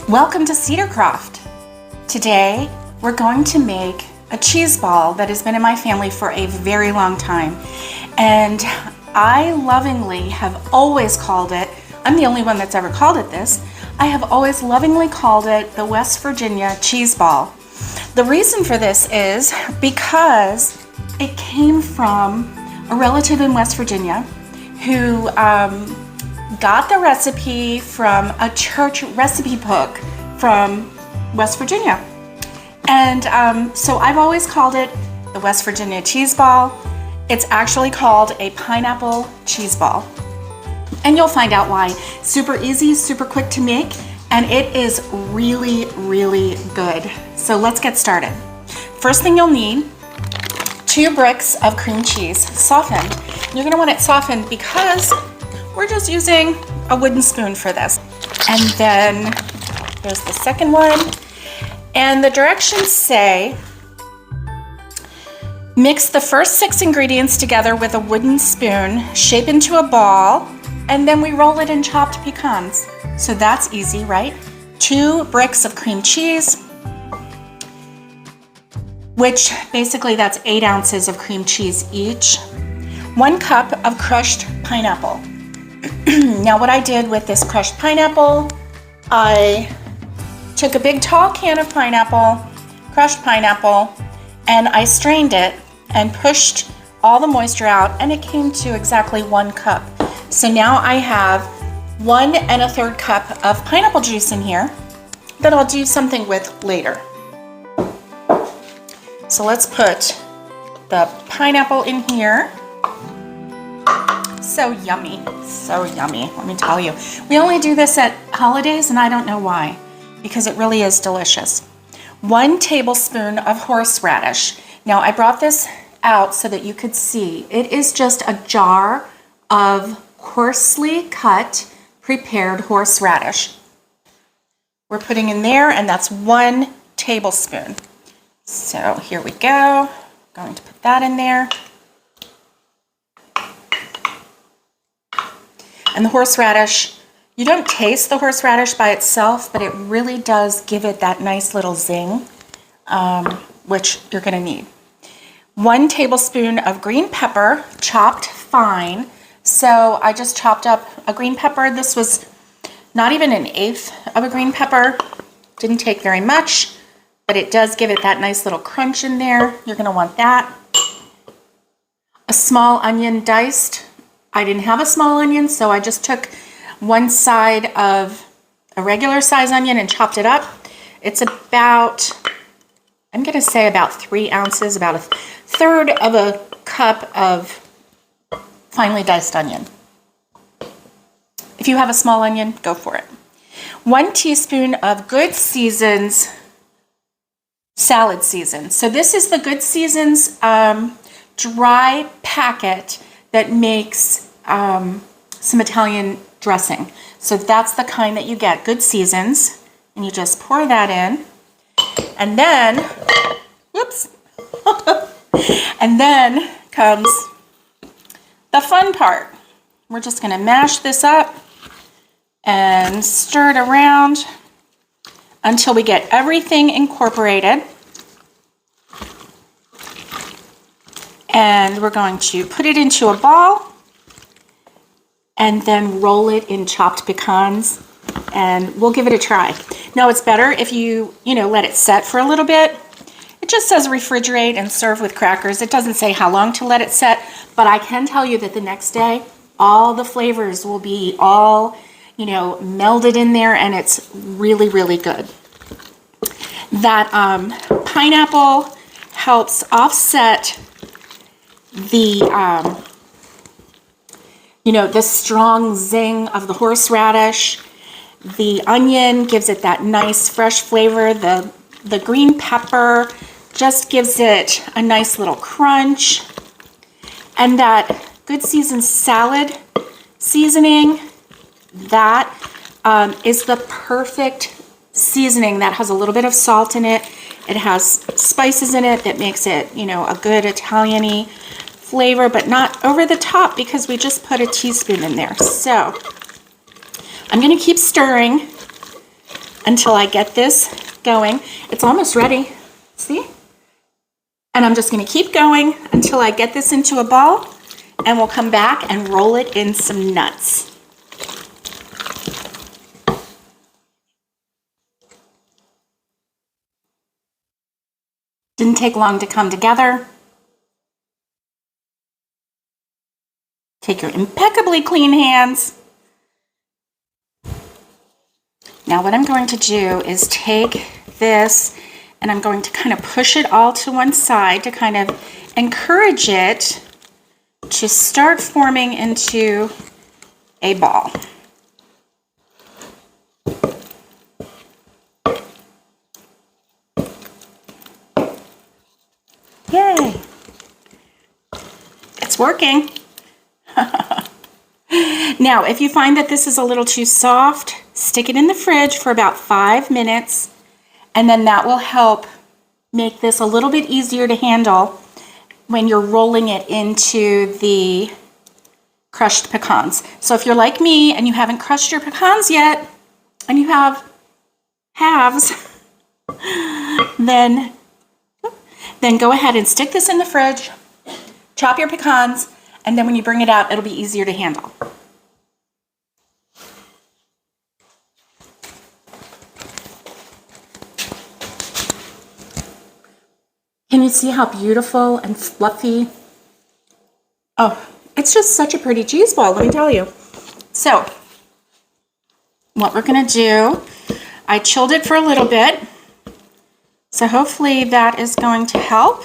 Welcome to Cedarcroft. Today we're going to make a cheese ball that has been in my family for a very long time, and I lovingly have always called it, I'm the only one that's ever called it this, I have always lovingly called it the West Virginia Cheeseball. The reason for this is because it came from a relative in West Virginia who got the recipe from a church recipe book from West Virginia. And so I've always called it the West Virginia Cheeseball. It's actually called a Pineapple Cheeseball. And you'll find out why. Super easy, super quick to make, and it is really, really good. So let's get started. First thing you'll need, 2 bricks of cream cheese, softened. You're gonna want it softened because we're just using a wooden spoon for this. And then there's the second one. And the directions say, mix the first 6 ingredients together with a wooden spoon, shape into a ball, and then we roll it in chopped pecans. So that's easy, right? 2 bricks of cream cheese, which basically that's 8 ounces of cream cheese each. 1 cup of crushed pineapple. Now what I did with this crushed pineapple, I took a big tall can of pineapple, crushed pineapple, and I strained it and pushed all the moisture out, and it came to exactly 1 cup. So now I have 1 1/3 cup of pineapple juice in here that I'll do something with later. So let's put the pineapple in here. So yummy, let me tell you. We only do this at holidays, and I don't know why, because it really is delicious. 1 tablespoon of horseradish. Now I brought this out so that you could see. It is just a jar of coarsely cut, prepared horseradish. We're putting in there, and that's 1 tablespoon. So here we go. Going to put that in there. And the horseradish, you don't taste the horseradish by itself, but it really does give it that nice little zing, which you're gonna need. 1 tablespoon of green pepper, chopped fine. So I just chopped up a green pepper. This was not even 1/8 of a green pepper. Didn't take very much, but it does give it that nice little crunch in there. You're gonna want that. A small onion diced. I didn't have a small onion, so I just took 1 side of a regular size onion and chopped it up. It's about, I'm gonna say about 3 ounces, about 1/3 of a cup of finely diced onion. If you have a small onion, go for it. 1 teaspoon of Good Seasons salad season. So this is the Good Seasons dry packet that makes some Italian dressing. So that's the kind that you get, Good Seasons, and you just pour that in, and then, whoops, and then comes the fun part. We're just gonna mash this up and stir it around until we get everything incorporated. And we're going to put it into a ball and then roll it in chopped pecans, and we'll give it a try. Now it's better if you let it set for a little bit. It just says refrigerate and serve with crackers. It doesn't say how long to let it set, but I can tell you that the next day, all the flavors will be all, melded in there, and it's really, really good. That pineapple helps offset the the strong zing of the horseradish. The onion gives it that nice fresh flavor. The green pepper just gives it a nice little crunch. And that Good Seasons salad seasoning, that is the perfect seasoning that has a little bit of salt in it. It has spices in it that makes it, a good Italian-y flavor, but not over the top because we just put a teaspoon in there. So I'm going to keep stirring until I get this going. It's almost ready, see? And I'm just gonna keep going until I get this into a ball, and we'll come back and roll it in some nuts. Didn't take long to come together. Take your impeccably clean hands. Now what I'm going to do is take this and I'm going to kind of push it all to one side to kind of encourage it to start forming into a ball. Yay! It's working. Now, if you find that this is a little too soft, stick it in the fridge for about 5 minutes, and then that will help make this a little bit easier to handle when you're rolling it into the crushed pecans. So if you're like me and you haven't crushed your pecans yet, and you have halves, then go ahead and stick this in the fridge, chop your pecans, and then when you bring it out, it'll be easier to handle. Can you see how beautiful and fluffy? Oh, it's just such a pretty cheese ball, let me tell you. So, what we're gonna do, I chilled it for a little bit, so hopefully that is going to help.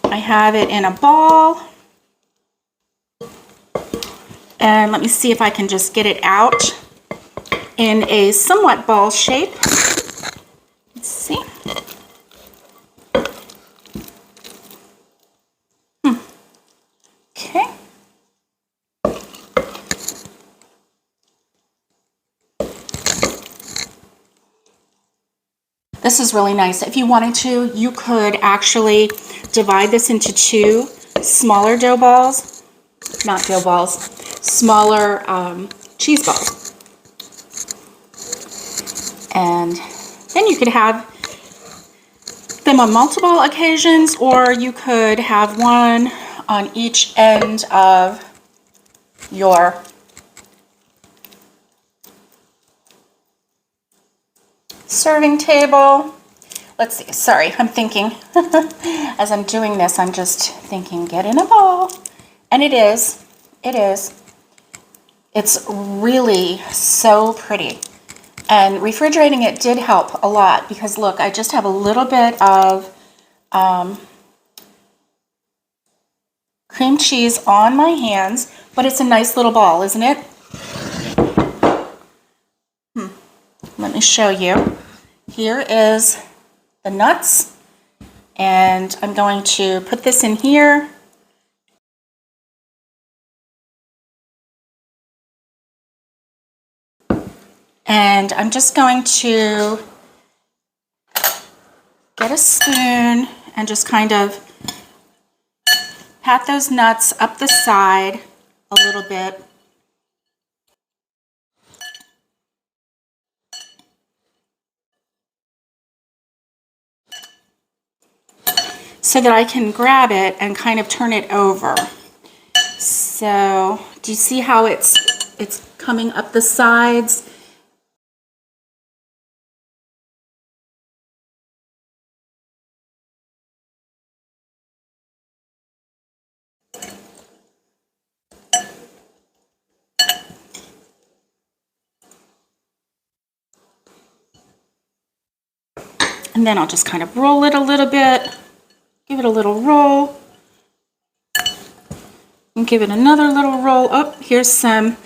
I have it in a ball. And let me see if I can just get it out in a somewhat ball shape. Let's see. Okay. This is really nice. If you wanted to, you could actually divide this into 2 smaller dough balls, not dough balls, smaller cheese balls. And then you could have them on multiple occasions, or you could have one on each end of your serving table. Let's see, sorry, I'm thinking, as I'm doing this, I'm just thinking, get in a ball. And it is. It's really so pretty. And refrigerating it did help a lot because look, I just have a little bit of cream cheese on my hands, but it's a nice little ball, isn't it? Let me show you. Here is the nuts, and I'm going to put this in here. And I'm just going to get a spoon and just kind of pat those nuts up the side a little bit. So that I can grab it and kind of turn it over. So, do you see how it's coming up the sides? And then I'll just kind of roll it a little bit, give it a little roll, and give it another little roll. Oh, here's some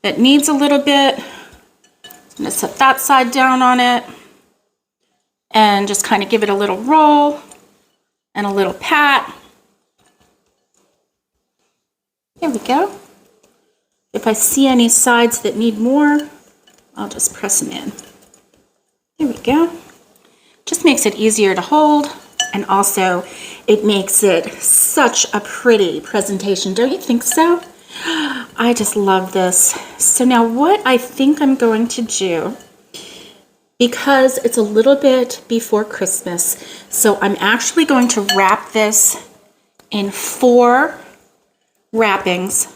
that needs a little bit. I'm going to set that side down on it and just kind of give it a little roll and a little pat. There we go. If I see any sides that need more, I'll just press them in. There we go. Just makes it easier to hold, and also it makes it such a pretty presentation. Don't you think so? I just love this. So now what I think I'm going to do because it's a little bit before Christmas, so I'm actually going to wrap this in 4 wrappings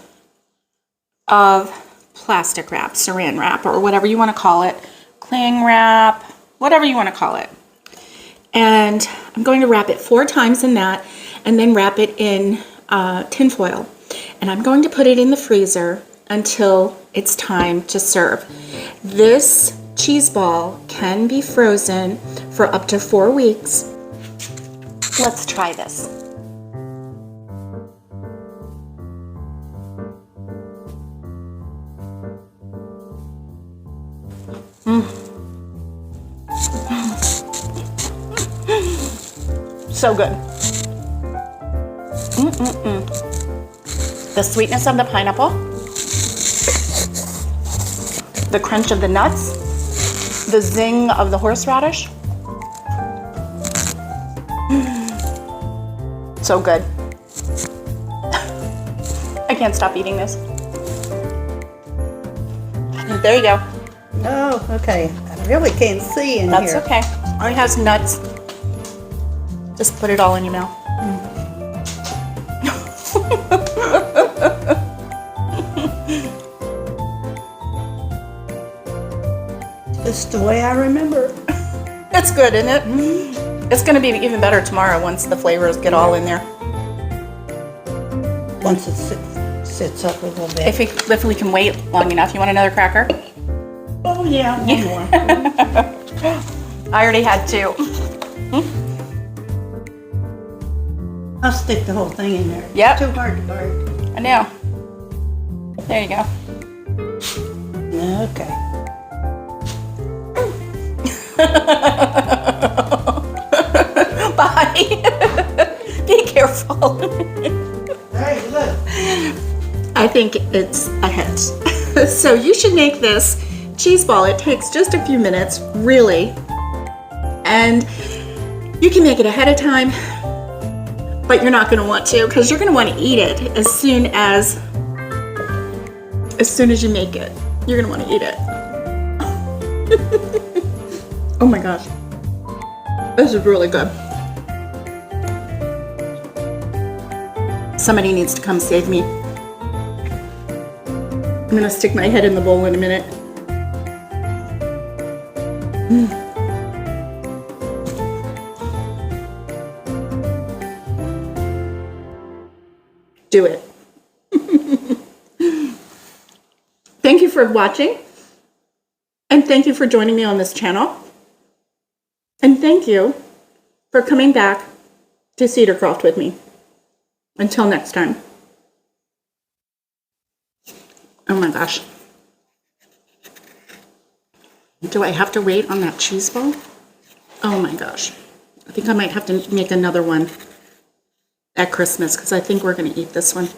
of plastic wrap, saran wrap, or whatever you want to call it, cling wrap, whatever you want to call it. And I'm going to wrap it 4 times in that, and then wrap it in tin foil. And I'm going to put it in the freezer until it's time to serve. This cheese ball can be frozen for up to 4 weeks. Let's try this. So good. The sweetness of the pineapple, the crunch of the nuts, the zing of the horseradish. So good. I can't stop eating this. There you go. Oh, okay. I really can't see in That's here. okay. Oh, it has nuts. Just put it all in your mouth. It's the way I remember. It's good, isn't it? It's going to be even better tomorrow once the flavors get all in there. Once it sits up a little bit. If we can wait long enough. You want another cracker? Oh, yeah, one more. I already had 2. I'll stick the whole thing in there. Yep. Too hard to burn. I know. There you go. Okay. Bye. Be careful. Hey, look. I think it's a hit. So you should make this cheese ball. It takes just a few minutes, really. And you can make it ahead of time, but you're not going to want to, because you're going to want to eat it as soon as you make it. You're going to want to eat it. Oh my gosh. This is really good. Somebody needs to come save me. I'm going to stick my head in the bowl in a minute. Do it. Thank you for watching, and thank you for joining me on this channel, and thank you for coming back to Cedarcroft with me. Until next time. Oh my gosh. Do I have to wait on that cheese ball? Oh my gosh. I think I might have to make another one at Christmas, because I think we're going to eat this one.